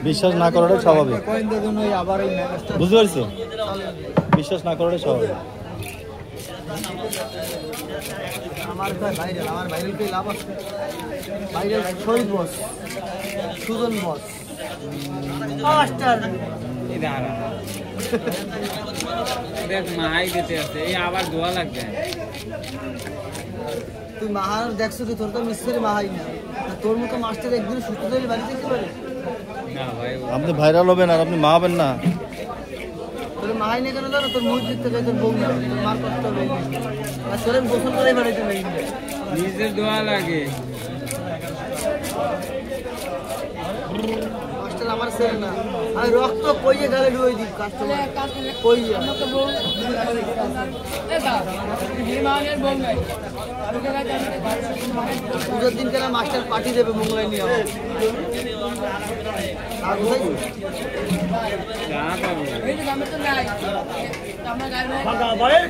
বিশ্বাস না করাটাই স্বাভাবিক, বুঝতে পারছো? বিশ্বাস না করাটাই স্বাভাবিক। আমার ভাইরাল পেয়ে লাভ আছে। ভাইরাল শহীদ বস, সুজন বস, মাস্টার দেখ মাহাই দিতে আছে, এই আবার দোয়া লাগবে। তুই মাহার দেখছো কি? তোর তো মিস্ত্রি মাহাই না, তোর মতো মাস্টার একদিন সুস্থ হয়ে বাড়ি যেতে পারে না ভাই, আপনি ভাইরাল হবেন আর আপনি মা হবেন না? তোর মাহাই নেই কেন জানো? তোর মসজিদ থেকে তোর বউ না, তোর মার কষ্ট হবে। আর তোর গোসল করে বাড়িতে নেই, নিজের দোয়া লাগে। মাস্টার আমার ছেলে না, আমি রক্ত কইয়ে গালে ডুয়ে দিই কাস্টমার কইয়ে। পুজোর দিন কেন মাস্টার পার্টি দেবে মোংলায় নিয়ে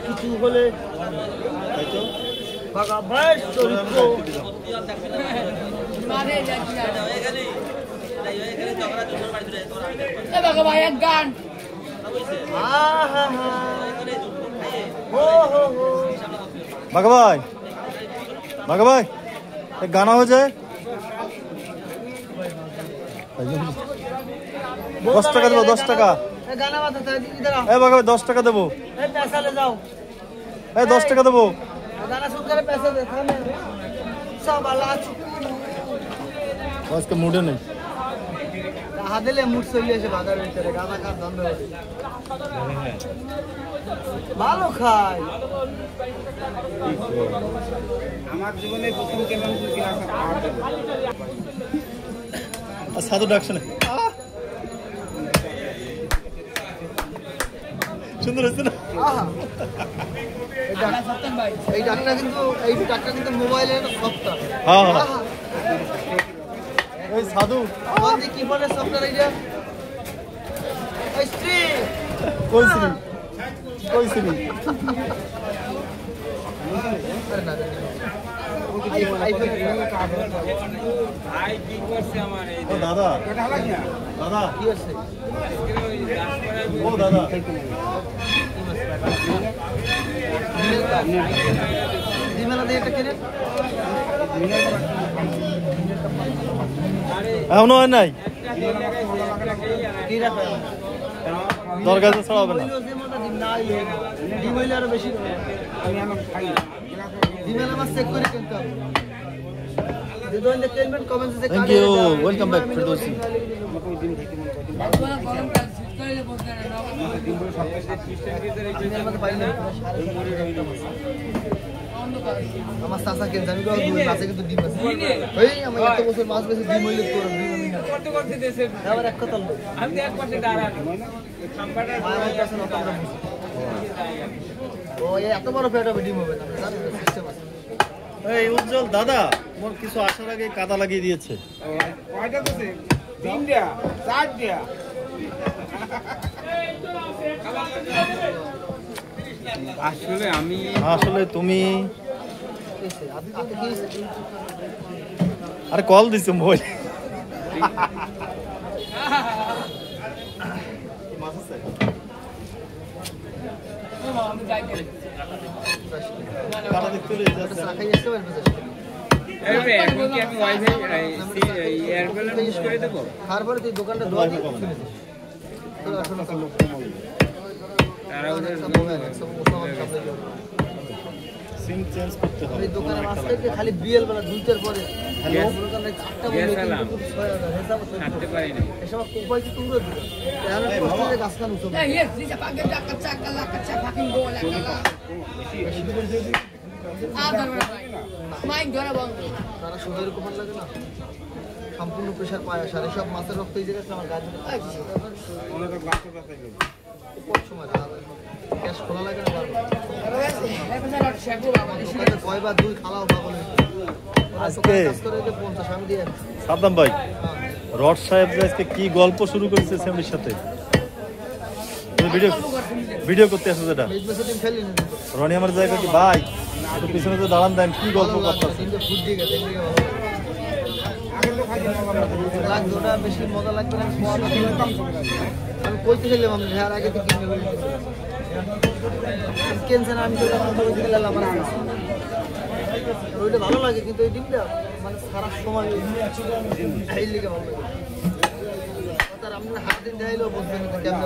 কিছু বলে গান বাঘা ভাই, বাঘা ভাই, এক গানা হয়ে যায়। 10 টাকা দেবো, 10 টাকা। গানা বাজাতে এই বাঘা ভাই 10 টাকা দেবো। पैसा যাও, এই 10 টাকা দেবো। गाना सुन कर पैसे दे थाने सब आला আজকে মুডে নেই। হাদিলে মুড চলে এসে বাজার ভিতরে গানা খান ধান দেবে ভালো খাই। আমার জীবনে প্রথম কেমন ক্লাস আর সাধু ডাকছে না, সুন্দর হয়েছে না? এই ডাক্তার কিন্তু মোবাইলের সফটওয়্যার। হ্যাঁ হ্যাঁ, ওই সাধু কি বলে সফটওয়্যার? এইটা স্ত্রী কই শ্রী, কই শ্রী? ভাই কি করছে আমার এই ও দাদা, দাদা কি আছে? ও দাদা, ডিমেলা দিয়ে এটা কিনে এখনো হয় নাই, কি রাখা দরকার ছাড়া হবে না। ডিম হইলে আরো বেশি ডিমেলা মাছ চেক করে কিনতে হবে। Thank you, welcome back Firdousi. আমার চাষা কেন জানি মাছে কিন্তু ডিম আছে। ওই আমার এত বছর মাছ বেশি ডিম হইলে তোর আবার এক কথা ও এত বড় পেট হবে ডিম হবে না, সিস্টেম আছে। এই উজ্জ্বল দাদা মোর কিছু আসার আগে কাদা লাগিয়ে দিয়েছে। আসলে তুমি আরে কল দিছো মোবাইল। কাটা দেখতে যাচ্ছে রাখাই আসতে পারবে তারপরে তুই দোকানটা ধোয়া দিবি। সিম চেঞ্জ করতে হবে। এই দোকানে মাছ থেকে খালি বিএল বেলা দুইটার পরে এসব কোপাই কি তোমরা গাছ কান উঠো তারা সুদের কোপার লাগে না, সম্পূর্ণ প্রেশার পায় আসে। আর সব মাছের রক্ত এই জায়গায় আমার গাছ সময় গ্যাস খোলা লাগে না কয়বার দুই খালাও আজকে আমি দিয়ে সাদ্দাম ভাই রড সাহেব যে আজকে কি গল্প শুরু করেছে ফ্যামিলির সাথে, ভিডিও করতে আসো যেটা ফেলি রনি আমার জায়গা কি ভাই তো পিছনে তো দাঁড়ান দেন, কি গল্প করতেছে? তিনটে ফুট দিয়ে গেছে, লাগবে ওটা বেশি মজা লাগবে না। আমি কইতে গেলাম আমি হ্যাঁ আগে থেকে কিনছে না, আমি তো আমার ওইটা ভালো লাগে, কিন্তু ওই ডিমটা মানে সারা সময় এই লিগে ভালো লাগে। তার আপনার হাত দিন দেখাইলেও বুঝবেন কেমন।